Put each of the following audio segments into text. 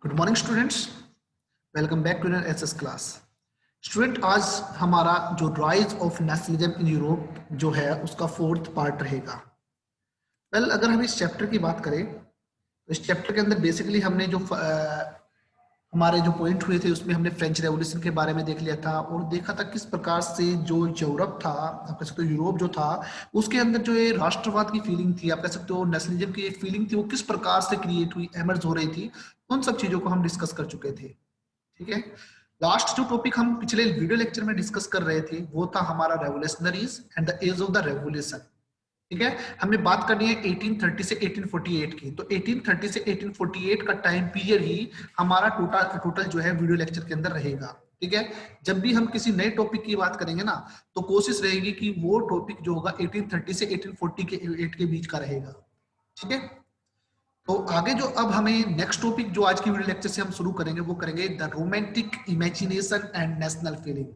Good morning students, welcome back to your SS class. Student, आज हमारा जो rise of nationalism in Europe जो है उसका फोर्थ पार्ट रहेगा। अगर हम इस चैप्टर की बात करें तो इस चैप्टर के अंदर बेसिकली हमने जो हमारे जो पॉइंट हुए थे उसमें हमने फ्रेंच रेवोल्यूशन के बारे में देख लिया था और देखा था किस प्रकार से जो यूरोप था, आप कह सकते हो यूरोप जो था उसके अंदर जो ये राष्ट्रवाद की फीलिंग थी, आप कह सकते हो नेशनलिज्म की एक फीलिंग थी, वो किस प्रकार से क्रिएट हुई, एमर्ज हो रही थी। उन सब चीजों को हम डिस्कस कर चुके थे। ठीक है। लास्ट जो टॉपिक हम पिछले वीडियो लेक्चर में डिस्कस कर रहे थे वो था हमारा revolutionaries and the age of the revolution. ठीक है। हमें बात करनी है 1830 से 1848 की। तो 1830 से 1848 का टाइम पीरियड ही हमारा टोटल जो है वीडियो लेक्चर के अंदर रहेगा। ठीक है। जब भी हम किसी नए टॉपिक की बात करेंगे ना तो कोशिश रहेगी कि वो टॉपिक जो होगा 1830 से 1848 के बीच का रहेगा। ठीक है। तो आगे जो अब हमें नेक्स्ट टॉपिक जो आज की वीडियो लेक्चर से हम शुरू करेंगे वो करेंगे the romantic imagination and national feeling.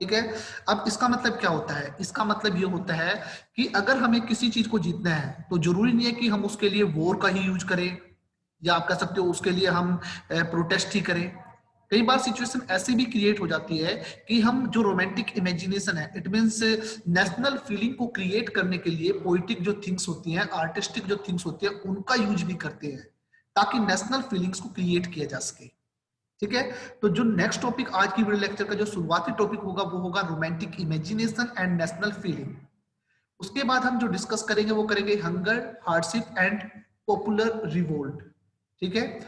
ठीक है। अब इसका मतलब क्या होता है? इसका मतलब ये होता है कि अगर हमें किसी चीज को जीतना है तो जरूरी नहीं है कि हम उसके लिए वॉर का ही यूज करें या आप कह सकते हो उसके लिए हम प्रोटेस्ट ही करें। कई बार सिचुएशन ऐसी भी क्रिएट हो जाती है कि हम जो रोमांटिक इमेजिनेशन है, इट मीन्स नेशनल फीलिंग को क्रिएट करने के लिए पोइटिक जो थिंग्स होती हैं, आर्टिस्टिक जो थिंग्स होती हैं, उनका यूज भी करते हैं ताकि नेशनल फीलिंग्स को क्रिएट किया जा सके। ठीक है। तो जो नेक्स्ट टॉपिक आज की वीडियो लेक्चर का जो शुरुआती टॉपिक होगा वो होगा romantic imagination and national feeling. उसके बाद हम जो डिस्कस करेंगे वो करेंगे hunger, hardship and popular revolt. ठीक है।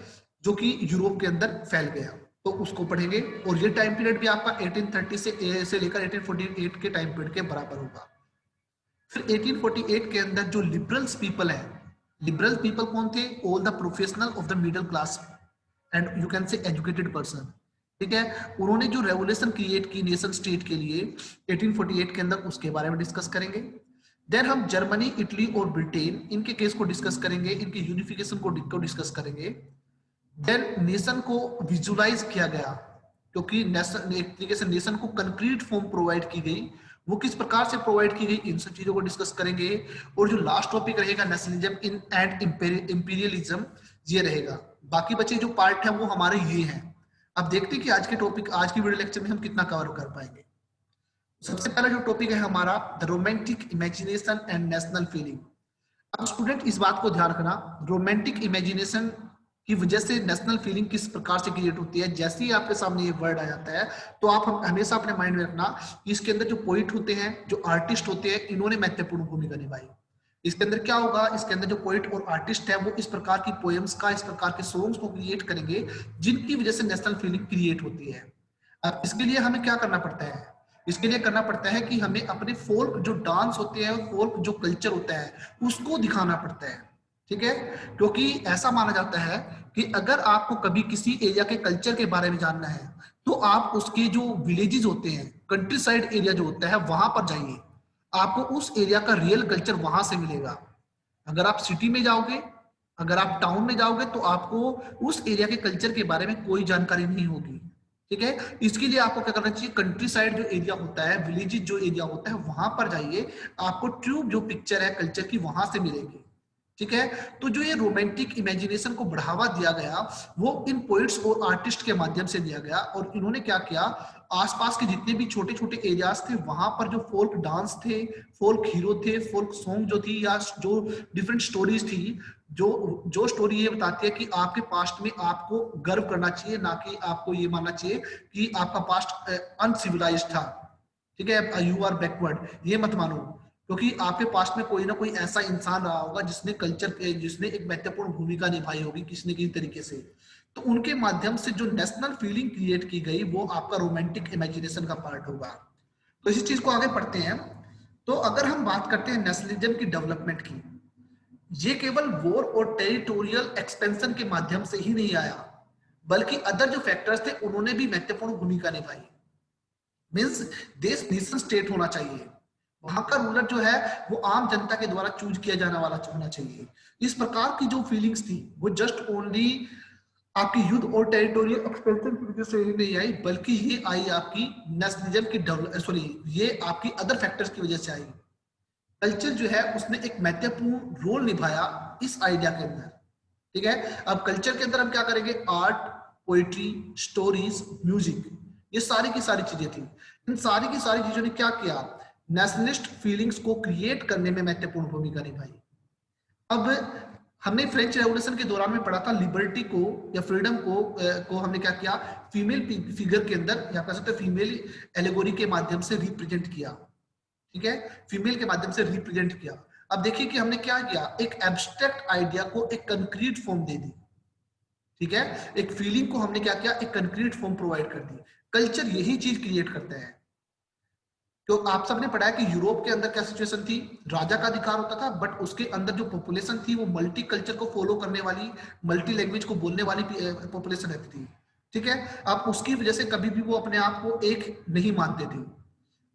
जो कि यूरोप के अंदर फैल गया, तो उसको पढ़ेंगे। और ये टाइम पीरियड भी आपका 1830 से लेकर 1848 के टाइम पीरियड के बराबर होगा। फिर 1848 के अंदर जो लिबरल्स पीपल है, लिबरल पीपल कौन थे? All the professional of the middle class and you can say educated person. ठीक है। उन्होंने जो रेवोल्यूशन क्रिएट की नेशन स्टेट के लिए 1848 के अंदर, उसके बारे में डिस्कस करेंगे। देन हम जर्मनी, इटली और ब्रिटेन, इनके केस को डिस्कस करेंगे, इनके यूनिफिकेशन को डिस्कस करेंगे। देन नेशन को विजुलाइज किया गया, क्योंकि नेशन एक तरीके से नेशन को कंक्रीट फॉर्म प्रोवाइड की गई, वो किस प्रकार से प्रोवाइड की गई, इन सब चीजों को डिस्कस करेंगे। और जो लास्ट टॉपिक रहेगा नेशनलिज्म इन एंड इंपीरियलिज्म, ये रहेगा। बाकी बचे जो पार्ट है वो हमारे ये हैं। अब देखते हैं कि आज के टॉपिक, आज की वीडियो लेक्चर में हम कितना कवर कर पाएंगे। सबसे पहला जो टॉपिक है हमारा the romantic imagination and national feeling. अब स्टूडेंट इस बात को ध्यान रखना, रोमांटिक इमेजिनेशन की वजह से नेशनल फीलिंग किस प्रकार से क्रिएट होती है। जैसे ही आपके सामने ये वर्ड आ जाता है तो आप हमेशा अपने माइंड में रखना कि इसके अंदर जो पोइट होते हैं, जो आर्टिस्ट होते हैं, इन्होंने महत्वपूर्ण भूमिका निभाई। इसके अंदर क्या होगा, इसके अंदर जो पोइट और आर्टिस्ट है वो इस प्रकार की पोएम्स का, इस प्रकार के सॉन्ग्स को क्रिएट करेंगे जिनकी वजह से नेशनल फीलिंग क्रिएट होती है। अब इसके लिए हमें क्या करना पड़ता है? इसके लिए करना पड़ता है कि हमें अपने फोल्क जो डांस होते हैं, फोल्क जो कल्चर होता है, उसको दिखाना पड़ता है। ठीक है। क्योंकि ऐसा माना जाता है कि अगर आपको कभी किसी एरिया के कल्चर के बारे में जानना है तो आप उसके जो विलेजेस होते हैं, कंट्री साइड एरिया जो होता है, वहां पर जाइए। आपको उस एरिया का रियल कल्चर वहां से मिलेगा। अगर आप सिटी में जाओगे, अगर आप टाउन में जाओगे तो आपको उस एरिया के कल्चर के बारे में कोई जानकारी नहीं होगी। ठीक है। इसके लिए आपको क्या करना चाहिए, कंट्री साइड जो एरिया होता है, विलेजेस जो एरिया होता है, वहां पर जाइए। आपको ट्रू जो पिक्चर है कल्चर की वहां से मिलेगी। ठीक है। तो जो ये रोमांटिक इमेजिनेशन को बढ़ावा दिया गया वो इन पोइट्स और आर्टिस्ट के माध्यम से दिया गया। और इन्होंने क्या किया, आसपास के जितने भी छोटे छोटे एरियाज थे वहां पर जो फोल्क डांस थे, फोल्क हीरो थे, फोल्क सॉन्ग जो थी, या जो डिफरेंट स्टोरीज थी, जो जो स्टोरी ये बताती है कि आपके पास्ट में आपको गर्व करना चाहिए, ना कि आपको ये मानना चाहिए कि आपका पास्ट अनसिविलाइज्ड था। ठीक है। यू आर बैकवर्ड, ये मत मानो, क्योंकि आपके पास में कोई ना कोई ऐसा इंसान रहा होगा जिसने कल्चर के, जिसने एक महत्वपूर्ण भूमिका निभाई होगी किसी न किसी तरीके से। तो उनके माध्यम से जो नेशनल फीलिंग क्रिएट की गई वो आपका रोमांटिक इमेजिनेशन का पार्ट होगा। तो इसी चीज को आगे पढ़ते हैं। तो अगर हम बात करते हैं नेशनलिज्म की डेवलपमेंट की, ये केवल वॉर और टेरिटोरियल एक्सपेंशन के माध्यम से ही नहीं आया, बल्कि अदर जो फैक्टर्स थे उन्होंने भी महत्वपूर्ण भूमिका निभाई। मीन्स देश नेशन स्टेट होना चाहिए, वहां का रूलर जो है वो आम जनता के द्वारा चूज किया जाने वाला होना चाहिए। इस प्रकार की जो फीलिंग्स थी वो जस्ट ओनली आपकी युद्ध और टेरिटोरियल एक्सपेंशन की वजह से ही नहीं आई, बल्कि ये आई आपकी नेशनलिज्म की ये आपकी अदर फैक्टर्स की वजह से आई। कल्चर जो है उसने एक महत्वपूर्ण रोल निभाया इस आइडिया के अंदर। ठीक है। अब कल्चर के अंदर हम क्या करेंगे, आर्ट, पोइट्री, स्टोरीज, म्यूजिक, ये सारी की सारी चीजें थी। इन सारी की सारी चीजों ने क्या किया, नेशनलिस्ट फीलिंग्स को क्रिएट करने में महत्वपूर्ण भूमिका निभाई। अब हमने फ्रेंच रेवोल्यूशन के दौरान में पढ़ा था लिबर्टी को या फ्रीडम को हमने क्या किया, फीमेल फिगर के अंदर या कह सकते हैं फीमेल एलेगोरी के माध्यम से रिप्रेजेंट किया। ठीक है, फीमेल के माध्यम से रिप्रेजेंट किया। अब देखिए कि हमने क्या किया, एक एब्स्ट्रैक्ट आइडिया को एक कंक्रीट फॉर्म दे दी। ठीक है, एक फीलिंग को हमने क्या किया, एक कंक्रीट फॉर्म प्रोवाइड कर दी। कल्चर यही चीज क्रिएट करता है। तो आप सबने पढ़ा है कि यूरोप के अंदर क्या सिचुएशन थी, राजा का अधिकार होता था, बट उसके अंदर जो पॉपुलेशन थी वो मल्टी कल्चर को फॉलो करने वाली, मल्टी लैंग्वेज को बोलने वाली पॉपुलेशन रहती थी। ठीक है, अब उसकी वजह से कभी भी वो अपने आप को एक नहीं मानते थे।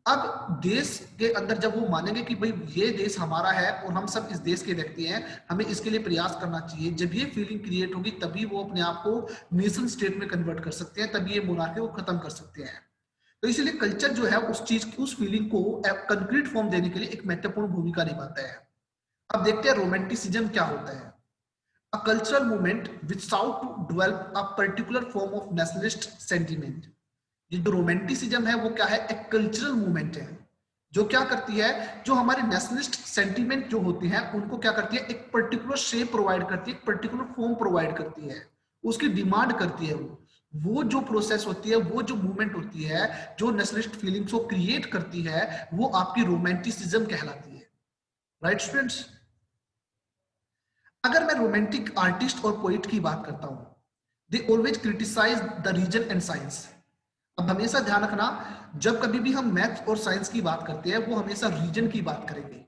अब देश के अंदर जब वो मानेंगे कि भाई ये देश हमारा है और हम सब इस देश के व्यक्ति हैं, हमें इसके लिए प्रयास करना चाहिए, जब ये फीलिंग क्रिएट होगी तभी वो अपने आप को नेशन स्टेट में कन्वर्ट कर सकते हैं, तभी ये मोनार्की को खत्म कर सकते हैं। तो इसलिए कल्चर जो है उस चीज की, उस फीलिंग को कंक्रीट फॉर्म देने के लिए एक महत्वपूर्ण भूमिका निभाता है। अब देखते हैं रोमांटिसिज्म क्या होता है। A cultural movement which sought to develop a particular form of nationalist sentiment. ये जो रोमांटिसिज्म है वो क्या है, एक कल्चरल मूवमेंट है जो क्या करती है, जो हमारे नेशनलिस्ट सेंटिमेंट जो होते हैं उनको क्या करती है, एक पर्टिकुलर शेप प्रोवाइड करती है, एक पर्टिकुलर फॉर्म प्रोवाइड करती है, उसकी डिमांड करती है। वो जो प्रोसेस होती है, वो जो मूवमेंट होती है, जो नेशनलिस्ट फीलिंग्स को क्रिएट करती है, वो आपकी रोमांटिसिज्म कहलाती है। राइट स्टूडेंट्स, अगर मैं रोमांटिक आर्टिस्ट और पोइट की बात करता हूं, they always criticise the reason and science. अब हमेशा ध्यान रखना, जब कभी भी हम मैथ्स और साइंस की बात करते हैं वो हमेशा रीजन की बात करेंगे।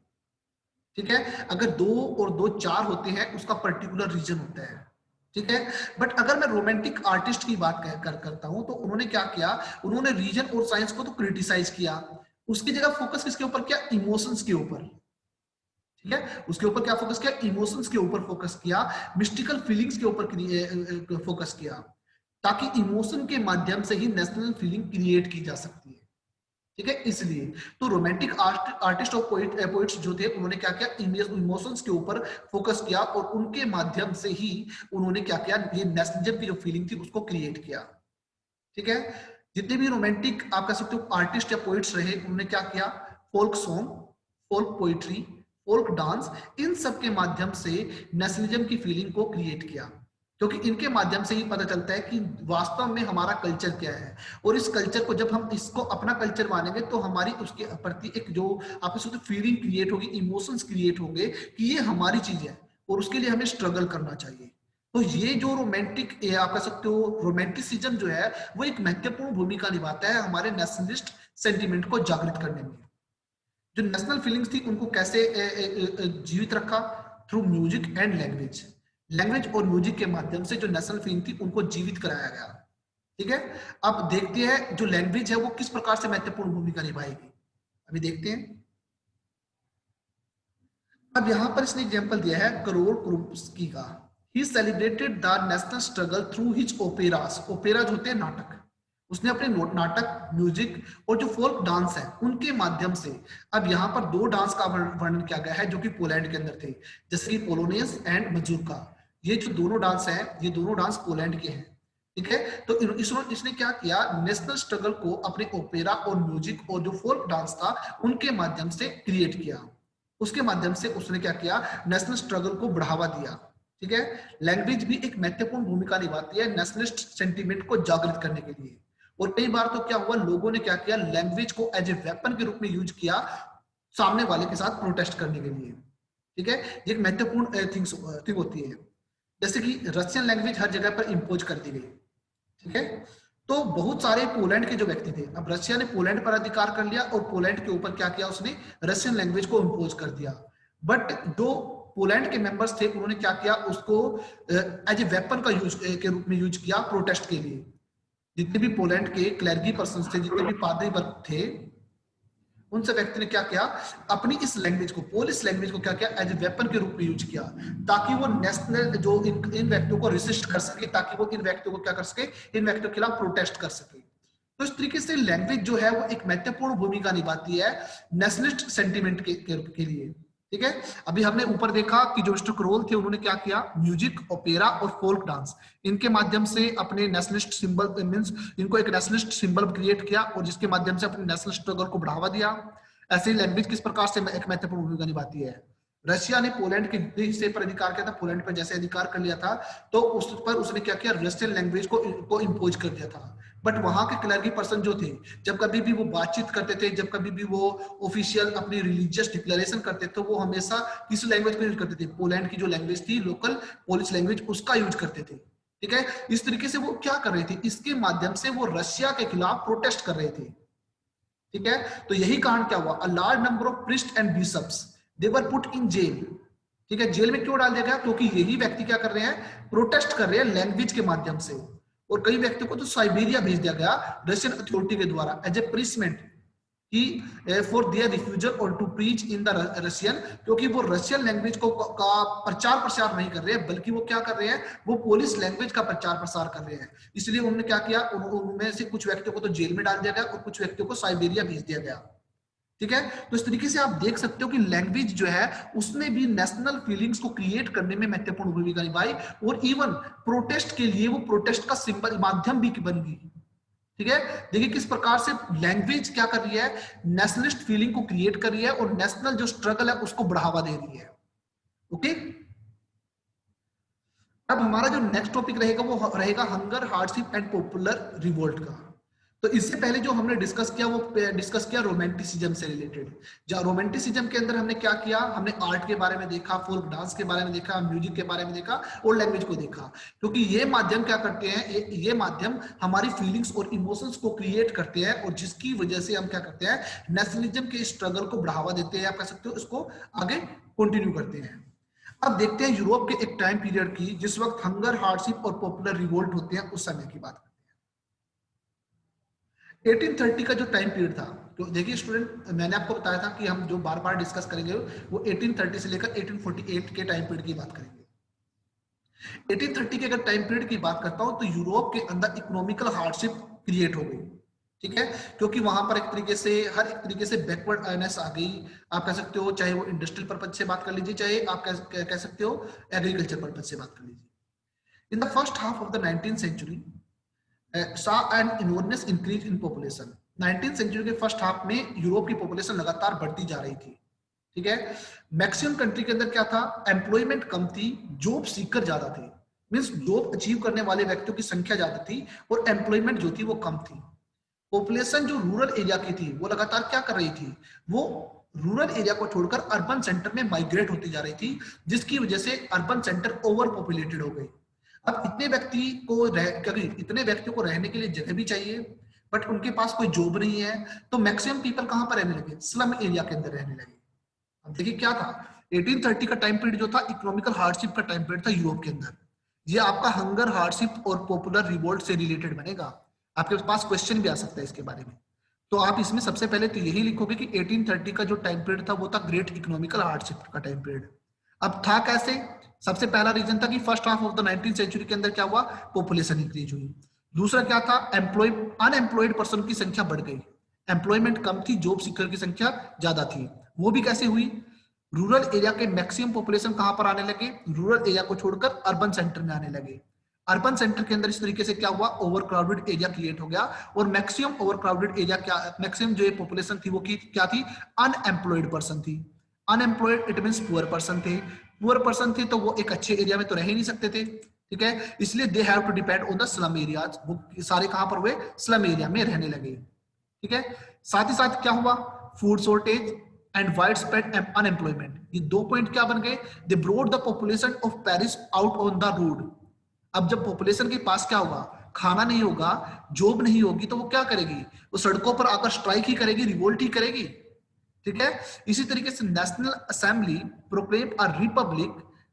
ठीक है, अगर 2 और 2 4 होते हैं उसका पर्टिकुलर रीजन होता है। ठीक है, बट अगर मैं रोमांटिक आर्टिस्ट की बात करता हूं तो उन्होंने क्या किया, उन्होंने रीजन और साइंस को तो क्रिटिसाइज किया, उसकी जगह फोकस किसके ऊपर किया, इमोशंस के ऊपर। ठीक है, उसके ऊपर क्या फोकस किया, इमोशंस के ऊपर फोकस किया, मिस्टिकल फीलिंग्स के ऊपर फोकस किया, ताकि इमोशन के माध्यम से ही नेशनल फीलिंग क्रिएट की जा सकती है। ठीक है, इसलिए तो रोमांटिक आर्टिस्ट और पोइट्स जो थे उन्होंने क्या किया, इमोशंस के ऊपर फोकस किया और उनके माध्यम से ही उन्होंने क्या किया, ये नेशनलिज्म की जो फीलिंग थी उसको क्रिएट किया। ठीक है, जितने भी रोमांटिक आप कह सकते हो आर्टिस्ट या पोइट्स रहे, उन्होंने क्या किया, folk song, folk poetry, folk dance, इन सब के माध्यम से नेशनलिज्म की फीलिंग को क्रिएट किया, क्योंकि इनके माध्यम से ही पता चलता है कि वास्तव में हमारा कल्चर क्या है। और इस कल्चर को जब हम इसको अपना कल्चर मानेंगे तो हमारी उसके प्रति एक जो आप इसको फीलिंग क्रिएट होगी, इमोशंस क्रिएट होंगे कि ये हमारी चीज है और उसके लिए हमें स्ट्रगल करना चाहिए। तो ये जो रोमांटिक आप कह सकते हो रोमांटिसिज्म जो है वो एक महत्वपूर्ण भूमिका निभाता है हमारे नेशनलिस्ट सेंटिमेंट को जागृत करने में। जो नेशनल फीलिंग्स थी उनको कैसे जीवित रखा, through music and language. Language और म्यूजिक के माध्यम से जो नेशनल फीलिंग थी उनको जीवित कराया गया। ठीक है, अब देखते हैं जो लैंग्वेज है वो किस प्रकार से महत्वपूर्ण भूमिका निभाएगी, अभी देखते हैं। अब यहां पर इसने एग्जांपल दिया है करोल क्रुप्स्की का। He celebrated the national struggle through his operas. Operas होते हैं नाटक, उसने अपने नाटक, म्यूजिक और जो फोल्क डांस है उनके माध्यम से। अब यहाँ पर 2 डांस का वर्णन किया गया है जो कि पोलैंड के अंदर थे, जैसे कि पोलोनियस एंड मजूरका। ये जो दोनों डांस हैं, ये दोनों डांस पोलैंड के हैं। ठीक है, तो इसने क्या किया, नेशनल स्ट्रगल को अपने ओपेरा और म्यूजिक और जो फोल्क डांस था उनके माध्यम से क्रिएट किया। उसके माध्यम से उसने क्या किया, नेशनल स्ट्रगल को बढ़ावा दिया। ठीक है, लैंग्वेज भी एक महत्वपूर्ण भूमिका निभाती है नेशनलिस्ट सेंटिमेंट को जागृत करने के लिए। और कई बार तो क्या हुआ, लोगों ने क्या किया, लैंग्वेज को एज ए वेपन के रूप में यूज किया सामने वाले के साथ प्रोटेस्ट करने के लिए। ठीक है, ये एक महत्वपूर्ण थिंग होती है। जैसे कि रशियन लैंग्वेज हर जगह पर इंपोज कर दी गई। ठीक है, तो बहुत सारे पोलैंड के जो व्यक्ति थे, अब रशिया ने पोलैंड पर अधिकार कर लिया और पोलैंड के ऊपर क्या किया, उसने रशियन लैंग्वेज को इंपोज कर दिया। बट जो पोलैंड के मेंबर्स थे उन्होंने क्या किया, उसको एज ए वेपन का यूज के रूप में यूज किया प्रोटेस्ट के लिए। जितने भी पोलैंड के क्लर्गी पर्सन थे, जितने भी पादरी वर्ग थे, उन सब व्यक्ति ने क्या किया, अपनी इस लैंग्वेज को, पोलिश लैंग्वेज को क्या किया, एज ए वेपन के रूप में यूज किया, ताकि वो नेशनल जो इन व्यक्तियों को रेसिस्ट कर सके, ताकि वो इन व्यक्तियों को क्या कर सके, इन व्यक्तियों के खिलाफ प्रोटेस्ट कर सके। तो इस तरीके से लैंग्वेज जो है वो एक महत्वपूर्ण भूमिका निभाती है नेशनलिस्ट सेंटिमेंट के लिए। ठीक है। अभी हमने ऊपर देखा कि जो मिस्टर करोल थे उन्होंने क्या किया, म्यूजिक, ओपेरा और फोल्क डांस, इनके माध्यम से अपने नेशनलिस्ट सिंबल मींस इनको एक नेशनलिस्ट सिंबल क्रिएट किया और जिसके माध्यम से अपने नेशनल स्ट्रगल को बढ़ावा दिया। ऐसे ही लैंग्वेज किस प्रकार से एक महत्वपूर्ण भूमिका निभाती है। रशिया ने पोलैंड के हिस्से पर अधिकार किया था, पोलैंड पर जैसे अधिकार कर लिया था तो उस पर उसने क्या किया, रशियन लैंग्वेज को इम्पोज कर दिया था। बट वहां के क्लर्की पर्सन जो थे, जब कभी भी वो बातचीत करते थे, जब कभी भी वो ऑफिशियल अपनी रिलीजियस डिक्लेरेशन करते थे, वो हमेशा किस लैंग्वेज को यूज करते थे, पोलैंड की जो लैंग्वेज थी लोकल पोलिश लैंग्वेज, उसका यूज करते थे। ठीक है, इस तरीके से वो क्या कर रहे थे, इसके माध्यम से वो रशिया के खिलाफ प्रोटेस्ट कर रहे थे। ठीक है, तो यही कारण क्या हुआ, a large number of priest and bishops they were put in jail. ठीक है, जेल में क्यों डाल दिया गया, क्योंकि यही व्यक्ति क्या कर रहे हैं, प्रोटेस्ट कर रहे हैं लैंग्वेज के माध्यम से। और कई व्यक्तियों को तो साइबेरिया भेज दिया गया रशियन अथॉरिटी के द्वारा एज ए पनिशमेंट कि फॉर देयर रिफ्यूजल और to preach in the Russian, क्योंकि वो रशियन लैंग्वेज को का प्रचार प्रसार नहीं कर रहे हैं, बल्कि वो क्या कर रहे हैं, वो पोलिश लैंग्वेज का प्रचार प्रसार कर रहे हैं। इसलिए उन्होंने क्या किया, उनमें से कुछ व्यक्तियों को तो जेल में डाल दिया गया और कुछ व्यक्तियों को साइबेरिया भेज दिया गया। ठीक है, तो इस तरीके से आप देख सकते हो कि लैंग्वेज जो है उसने भी नेशनल फीलिंग्स को क्रिएट करने में महत्वपूर्ण भूमिका निभाई और इवन प्रोटेस्ट के लिए वो प्रोटेस्ट का सिंबल माध्यम भी बन गई। ठीक है, देखिए किस प्रकार से लैंग्वेज क्या कर रही है, नेशनलिस्ट फीलिंग को क्रिएट कर रही है और नेशनल जो स्ट्रगल है उसको बढ़ावा दे रही है। ओके, अब हमारा जो नेक्स्ट टॉपिक रहेगा वो रहेगा hunger, hardship and popular revolt का। तो इससे पहले जो हमने डिस्कस किया वो डिस्कस किया रोमांटिसिज्म से रिलेटेड। जहाँ रोमांटिसिज्म के अंदर हमने क्या किया, हमने आर्ट के बारे में देखा, फोल्क डांस के बारे में देखा, म्यूजिक के बारे में देखा और लैंग्वेज को देखा, क्योंकि ये माध्यम क्या करते हैं, ये माध्यम हमारी फीलिंग्स और इमोशंस को क्रिएट करते हैं और जिसकी वजह से हम क्या करते हैं, नेशनलिज्म के स्ट्रगल को बढ़ावा देते हैं, आप कह सकते हो इसको आगे कंटिन्यू करते हैं। अब देखते हैं यूरोप के एक टाइम पीरियड की जिस वक्त हंगर, हार्डशिप और पॉपुलर रिवोल्ट होते हैं उस समय की बात। 1830 का जो टाइम पीरियड था, तो देखिए स्टूडेंट, मैंने आपको बताया था कि हम जो बार बार डिस्कस करेंगे वो 1830 से लेकर 1848 के टाइम पीरियड की बात करेंगे। 1830 के अगर टाइम पीरियड की बात करता हूं तो यूरोप के अंदर इकोनॉमिकल हार्डशिप क्रिएट हो गई। ठीक है, क्योंकि वहां पर एक तरीके से हर एक तरीके से बैकवर्डनेस आ गई, आप कह सकते हो, चाहे वो इंडस्ट्रियल पर्पज से बात कर लीजिए, चाहे आप कह सकते हो एग्रीकल्चर पर्पज से बात कर लीजिए। In the first half of the 19th century saw an enormous increase in population। 19th century के फर्स्ट हाफ में यूरोप की पॉपुलेशन लगातार बढ़ती जा रही थी। ठीक है, मैक्सिमम कंट्री के अंदर क्या था, एम्प्लॉयमेंट कम थी, जॉब सीकर ज्यादा थे, मींस जॉब अचीव करने वाले व्यक्तियों की संख्या ज्यादा थी और एम्प्लॉयमेंट जो थी वो कम थी। पॉपुलेशन जो रूरल एरिया की थी वो लगातार क्या कर रही थी, वो रूरल एरिया को छोड़कर अर्बन सेंटर में माइग्रेट होती जा रही थी, जिसकी वजह से अर्बन सेंटर ओवर पॉपुलेटेड हो गई। अब इतने व्यक्तियों को रहने के लिए जगह भी चाहिए, बट उनके पास कोई जॉब नहीं है, तो मैक्सिमम पीपल कहां पर रहने लगे, स्लम एरिया के अंदर रहने लगे। अब देखिए क्या था, 1830 का टाइम पीरियड जो था इकोनॉमिकल हार्डशिप का टाइम पीरियड था यूरोप के अंदर। ये आपका हंगर, हार्डशिप और पॉपुलर रिवोल्ट से रिलेटेड बनेगा, आपके पास क्वेश्चन भी आ सकता है इसके बारे में। तो आप इसमें सबसे पहले तो यही लिखोगे कि 1830 का जो टाइम पीरियड था वो था ग्रेट इकोनॉमिकल हार्डशिप का टाइम पीरियड। अब था कैसे, सबसे पहला रीजन था कि first half of the 19th century के अंदर क्या हुआ, पॉपुलेशन इंक्रीज हुई। दूसरा क्या था, अनएम्प्लॉयड पर्सन की संख्या बढ़ गई, एम्प्लॉयमेंट कम थी, जॉब सीकर की संख्या ज्यादा थी। वो भी कैसे हुई, रूरल एरिया के मैक्सिमम पॉपुलेशन कहां पर आने लगे, रूरल एरिया को छोड़कर अर्बन सेंटर में आने लगे। अर्बन सेंटर के अंदर इस तरीके से क्या हुआ, ओवर क्राउडेड एरिया क्रिएट हो गया और मैक्सिमम ओवर क्राउडेड एरिया क्या, मैक्सिमम जो पॉपुलेशन थी वो क्या थी, अनएम्प्लॉयड पर्सन थी। Unemployed it means poor person थे, पुअर पर्सन थे तो वो एक अच्छे एरिया में तो रह ही नहीं सकते थे। ठीक है, इसलिए they have to depend on the slum areas, वो सारे कहां पर हुए, स्लम एरिया में रहने लगे। ठीक है, साथ ही साथ क्या हुआ, food shortage and wide spread unemployment, ये दो पॉइंट क्या बन गए, they brought the population of Paris out on the road. अब जब पॉपुलेशन के पास क्या होगा, खाना नहीं होगा, जॉब नहीं होगी, तो वो क्या करेगी, वो सड़कों पर आकर स्ट्राइक ही करेगी, रिवोल्ट ही करेगी। ठीक है, इसी तरीके से national assembly proclaimed a republic,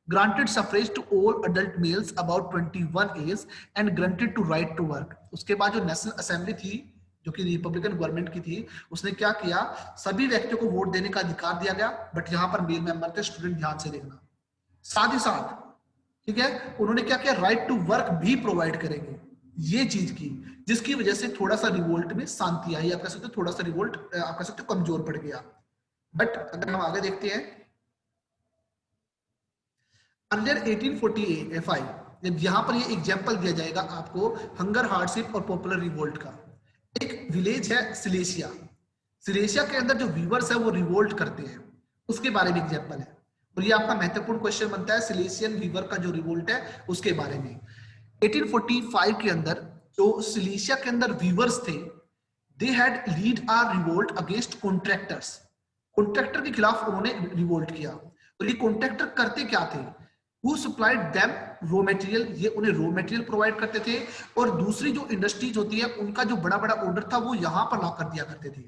granted suffrage to all adult males about 21 age and granted to right to work. उसके बाद जो नेशनल असेंबली थी जो कि रिपब्लिकन गवर्नमेंट की थी, उसने क्या किया, सभी व्यक्तियों को वोट देने का अधिकार दिया गया, बट यहां पर मेल मेंबर थे, स्टूडेंट ध्यान से देखना। साथ ही साथ ठीक है, उन्होंने क्या किया, राइट टू वर्क भी प्रोवाइड करेंगे, ये चीज की, जिसकी वजह से थोड़ा सा रिवोल्ट में शांति आई, आप कह सकते हो थोड़ा सा रिवोल्ट आप कह सकते हो कमजोर पड़ गया। बट अगर हम आगे देखते हैं अंडर 1845 यहाँ पर ये एग्जाम्पल दिया जाएगा आपको हंगर, हार्डशिप और पॉपुलर रिवोल्ट का। एक विलेज है सिलेशिया, सिलेशिया के अंदर जो वीवर्स है वो रिवोल्ट करते हैं, उसके बारे में एग्जाम्पल है। और ये आपका महत्वपूर्ण क्वेश्चन बनता है, सिलेशियन वीवर का जो रिवोल्ट है उसके बारे में। 1845 के अंदर जो सिलेशिया के अंदर वीवर्स थे, they had lead a revolt against contractors, contractor के खिलाफ उन्होंने रिवोल्ट किया। और ये कॉन्ट्रैक्टर करते क्या थे, Who supplied them raw material, ये उन्हें रॉ मटेरियल प्रोवाइड करते थे, और दूसरी जो इंडस्ट्रीज होती है उनका जो बड़ा बड़ा ऑर्डर था वो यहाँ पर ला कर दिया करते थे,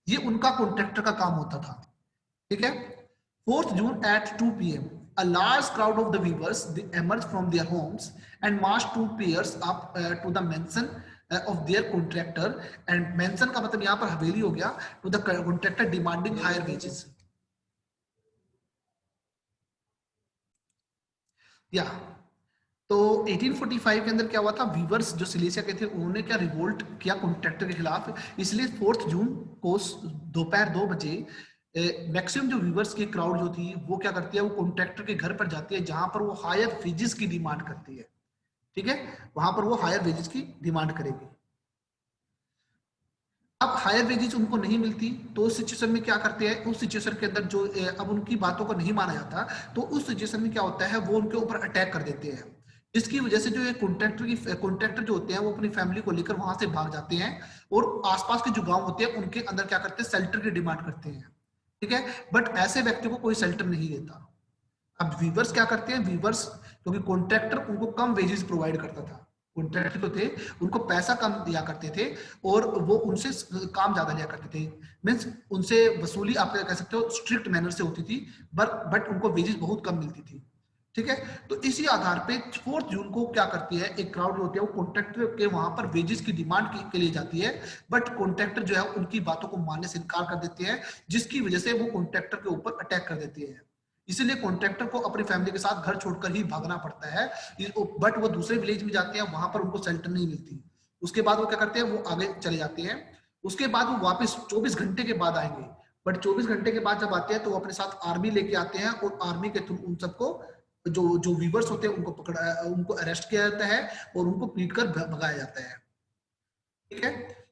ये उनका कॉन्ट्रैक्टर का काम होता था। ठीक है। 4th June at 2 PM a large crowd of the weavers they emerged from their homes and marched 2 pairs up to the mansion of their contractor, and mansion का मतलब यहाँ पर हवेली हो गया, to the contractor demanding higher wages। या तो 1845 के अंदर क्या हुआ था, वीवर्स जो सिलेशिया के थे उन्होंने क्या रिवोल्ट किया कॉन्ट्रैक्टर के खिलाफ, इसलिए 4 जून को दोपहर 2 बजे मैक्सिमम जो वीवर्स की क्राउड जो थी वो क्या करती है, वो कॉन्ट्रैक्टर के घर पर जाती है जहां पर वो हायर वेजेस की डिमांड करती है। ठीक है, वहां पर वो हायर वेजेस की डिमांड करेगी। अब हायर वेजेस उनको नहीं मिलती तो उस सिचुएशन में क्या करते हैं, उस सिचुएशन के अंदर जो अब उनकी बातों को नहीं माना जाता तो उस सिचुएशन में क्या होता है, वो उनके ऊपर अटैक कर देते हैं, जिसकी वजह से जो ये कॉन्ट्रैक्टर जो होते हैं वो अपनी फैमिली को लेकर वहां से भाग जाते हैं और आसपास के जो गांव होते हैं उनके अंदर क्या करते हैं, शेल्टर की डिमांड करते हैं। ठीक है, बट ऐसे व्यक्ति को कोई शेल्टर नहीं देता। अब वीवर्स क्या करते हैं, वीवर्स क्योंकि कॉन्ट्रैक्टर उनको कम वेजेस प्रोवाइड करता था, कॉन्ट्रैक्टर जो थे उनको पैसा कम दिया करते थे और वो उनसे काम ज्यादा लिया करते थे, मीन्स उनसे वसूली आप कह सकते हो स्ट्रिक्ट मैनर से होती थी, बट उनको वेजेस बहुत कम मिलती थी। ठीक है, तो इसी आधार पे 4 जून को क्या करती है, एक क्राउड होती है वो कॉन्ट्रैक्टर के वहां पर वेजेस की डिमांड के लिए जाती है, बट कॉन्ट्रैक्टर जो है उनकी बातों को मानने से इनकार कर देते हैं, जिसकी वजह से वो कॉन्ट्रैक्टर के ऊपर अटैक कर देते हैं। इसीलिए कॉन्ट्रैक्टर को अपनी फैमिली के साथ घर छोड़कर ही भागना पड़ता है, बट वो दूसरे विलेज में जाते हैं, वहां पर उनको शेल्टर नहीं मिलती। उसके बाद वो क्या करते हैं, वो आगे चले जाते हैं। उसके बाद वो वापस 24 घंटे के बाद आएंगे, बट 24 घंटे के बाद जब आते हैं तो वो अपने साथ आर्मी लेके आते हैं और आर्मी के थ्रू उन सबको जो जो वीवर्स होते हैं उनको पकड़ा, उनको अरेस्ट किया जाता है और उनको पीट कर भगाया जाता है। ठीक है,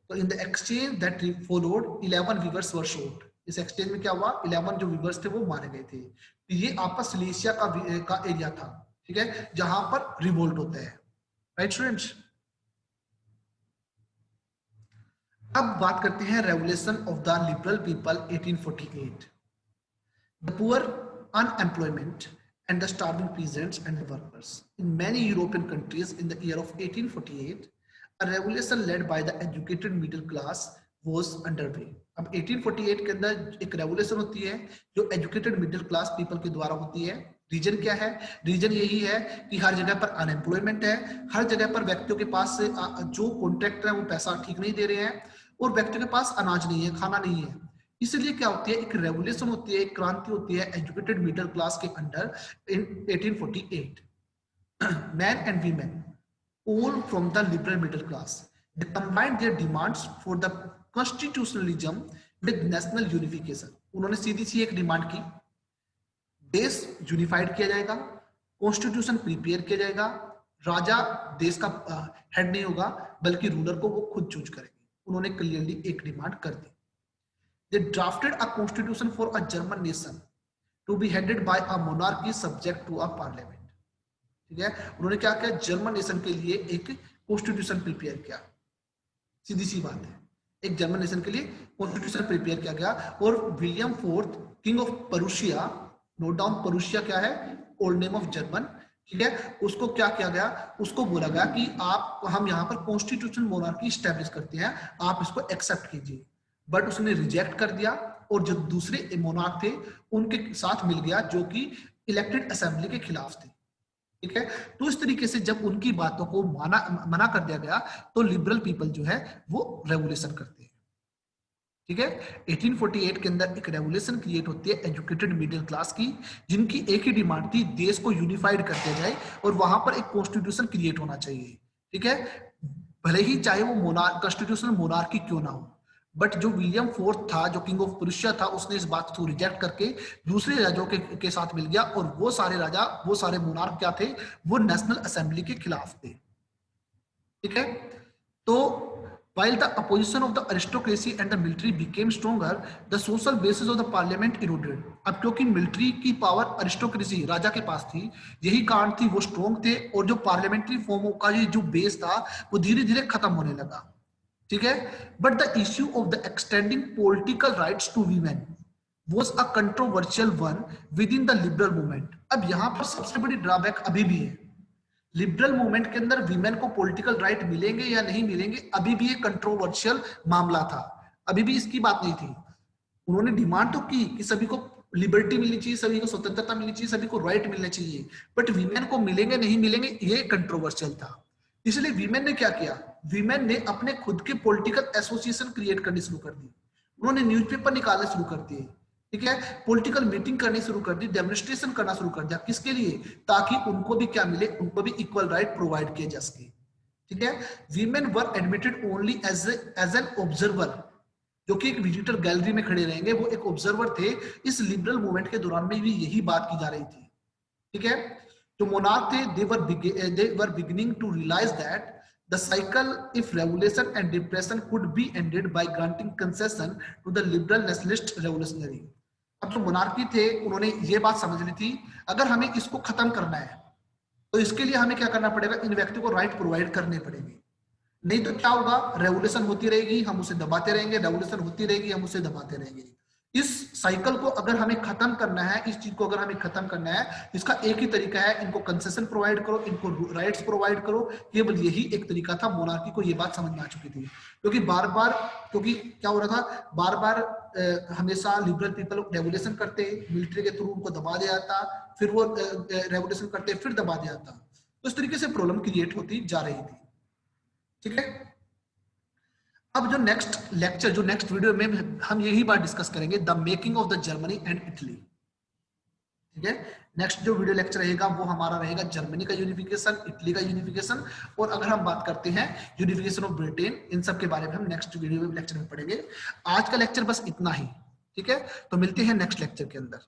तो in the exchange that followed 11 weavers were shot, इस एक्सचेंज में क्या हुआ, 11 जो वीवर्स थे वो मारे गए थे। तो ये आपका सिलेशिया का एरिया था। ठीक है, जहां पर रिवोल्ट होता है। राइट स्टूडेंट्स, अब बात करते हैं revolution of the liberal people 1848। The poor, unemployment and the starving peasants and the workers. In many European countries in the year of 1848, a revolution led by the educated middle class was underway. अब 1848 के अंदर एक revolution होती है जो educated middle class people के द्वारा होती है। रीजन क्या है, रीजन यही है कि हर जगह पर अनएम्प्लॉयमेंट है, हर जगह पर व्यक्तियों के पास जो कॉन्ट्रैक्टर है वो पैसा ठीक नहीं दे रहे हैं और व्यक्तियों के पास अनाज नहीं है, खाना नहीं है। इसलिए क्या होती है, एक रेवोल्यूशन होती है, एक क्रांति होती है एजुकेटेड मिडिल क्लास के under in 1848। Man and women all from the liberal middle class, they combined their demands for the constitutionalism with national unification। उन्होंने सीधी सी एक डिमांड की, देश यूनिफाइड किया जाएगा, कॉन्स्टिट्यूशन प्रिपेयर किया जाएगा, राजा देश का हेड नहीं होगा बल्कि रूलर को वो खुद चूज करेंगे। उन्होंने क्लियरली एक डिमांड कर दी। They drafted a constitution for a German nation to be headed by a monarchy subject to a parliament। ठीक है, उन्होंने क्या किया, जर्मन नेशन के लिए एक कॉन्स्टिट्यूशन प्रिपेयर किया। सीधी सी बात है, एक जर्मन नेशन के लिए कॉन्स्टिट्यूशन प्रिपेयर किया गया और William fourth king of Prussia, note down Prussia क्या है, ओल्ड नेम ऑफ जर्मन। ठीक है, उसको क्या किया गया, उसको बोला गया कि आप, हम यहाँ पर कॉन्स्टिट्यूशन मोनार्की स्टैब्लिश करते हैं, आप इसको एक्सेप्ट कीजिए। बट उसने रिजेक्ट कर दिया और जो दूसरे मोनार्क थे उनके साथ मिल गया जो कि इलेक्टेड असेंबली के खिलाफ थे। ठीक है, तो इस तरीके से जब उनकी बातों को मना कर दिया गया तो लिबरल पीपल जो है वो रेवोल्यूशन करते हैं। ठीक है, 1848 के अंदर एक रेवोल्यूशन क्रिएट होती है एजुकेटेड मिडिल क्लास की, जिनकी एक ही डिमांड थी, देश को यूनिफाइड कर दिया जाए और वहां पर एक कॉन्स्टिट्यूशन क्रिएट होना चाहिए। ठीक है, भले ही चाहे वो कॉन्स्टिट्यूशनल मोनार्की क्यों ना हो, बट जो विलियम फोर्थ था, जो किंग ऑफ प्रुशिया था, उसने इस बात को रिजेक्ट करके दूसरे राजाओं के साथ मिल गया, और वो सारे राजा, वो सारे मोनार्क क्या थे, वो नेशनल असेंबली के खिलाफ थे। ठीक है, तो while the opposition of the aristocracy and the military became stronger, the social basis of the parliament eroded. अब क्योंकि मिलिट्री की पावर अरिस्टोक्रेसी राजा के पास थी, यही कारण थी, वो स्ट्रॉन्ग थे, और जो पार्लियामेंट्री फॉर्म का ये जो बेस था वो धीरे धीरे खत्म होने लगा। ठीक है, but the issue of the extending political rights to women was a controversial one within the liberal movement. अब यहां पर सबसे बड़ी ड्रॉबैक अभी भी है, लिबरल मूवमेंट के अंदर वीमेन को पॉलिटिकल राइट मिलेंगे या नहीं मिलेंगे, अभी भी एक कंट्रोवर्शियल मामला था, अभी भी इसकी बात नहीं थी। उन्होंने डिमांड तो की कि सभी को लिबर्टी मिलनी चाहिए, सभी को स्वतंत्रता मिलनी चाहिए, सभी को राइट मिलने चाहिए, बट वीमेन को मिलेंगे नहीं मिलेंगे, ये कंट्रोवर्शियल था। इसलिए वीमेन ने क्या किया, वीमेन ने अपने खुद के पॉलिटिकल एसोसिएशन क्रिएट करनी शुरू कर दी, उन्होंने न्यूज़पेपर निकालने शुरू कर दिए, ठीक है, पॉलिटिकल मीटिंग करनी शुरू कर दी, डेमोन्स्ट्रेशन करना शुरू कर दिया, किसके लिए, ताकि उनको भी क्या मिले, उनको भी इक्वल राइट प्रोवाइड किए जा सके। ठीक है, women were admitted only as an observer, जो कि एक विजिटर गैलरी में खड़े रहेंगे, वो एक ऑब्जर्वर थे। इस लिबरल मूवमेंट के दौरान में भी यही बात की जा रही थी। ठीक है, जो मोनार्क थे, they were beginning to realize that the cycle if revolution and depression could be ended by granting concession to the liberal nationalist revolutionary। अब जो मोनार्की थे, उन्होंने ये बात समझ ली थी, अगर हमें इसको खत्म करना है तो इसके लिए हमें क्या करना पड़ेगा, इन व्यक्ति को राइट प्रोवाइड करने पड़ेंगे, नहीं तो क्या होगा, रेवोल्यूशन होती रहेगी, हम उसे दबाते रहेंगे, रेवोल्यूशन होती रहेगी, हम उसे दबाते रहेंगे। इस साइकिल को अगर हमें खत्म करना है, इस चीज को अगर हमें खत्म करना है, इसका एक ही तरीका है, इनको कंसेशन प्रोवाइड करो, इनको राइट्स प्रोवाइड करो, केवल यही एक तरीका था। मोनार्की को ये बात समझ में आ चुकी थी, क्योंकि बार बार, क्योंकि क्या हो रहा था, बार बार हमेशा लिबरल पीपल रेवोल्यूशन करते, मिलिट्री के थ्रू उनको दबा दिया जाता, फिर वो रेवोल्यूशन करते, फिर दबा दिया जाता, तो इस तरीके से प्रॉब्लम क्रिएट होती जा रही थी। ठीक है, अब जो नेक्स्ट लेक्चर, जो नेक्स्ट वीडियो में हम यही बात डिस्कस करेंगे, the making of the Germany and Italy. ठीक है, नेक्स्ट जो वीडियो लेक्चर रहेगा वो हमारा रहेगा जर्मनी का यूनिफिकेशन, इटली का यूनिफिकेशन, और अगर हम बात करते हैं यूनिफिकेशन ऑफ ब्रिटेन, इन सब के बारे में हम नेक्स्ट वीडियो में लेक्चर में पढ़ेंगे। आज का लेक्चर बस इतना ही। ठीक है, तो मिलते हैं नेक्स्ट लेक्चर के अंदर।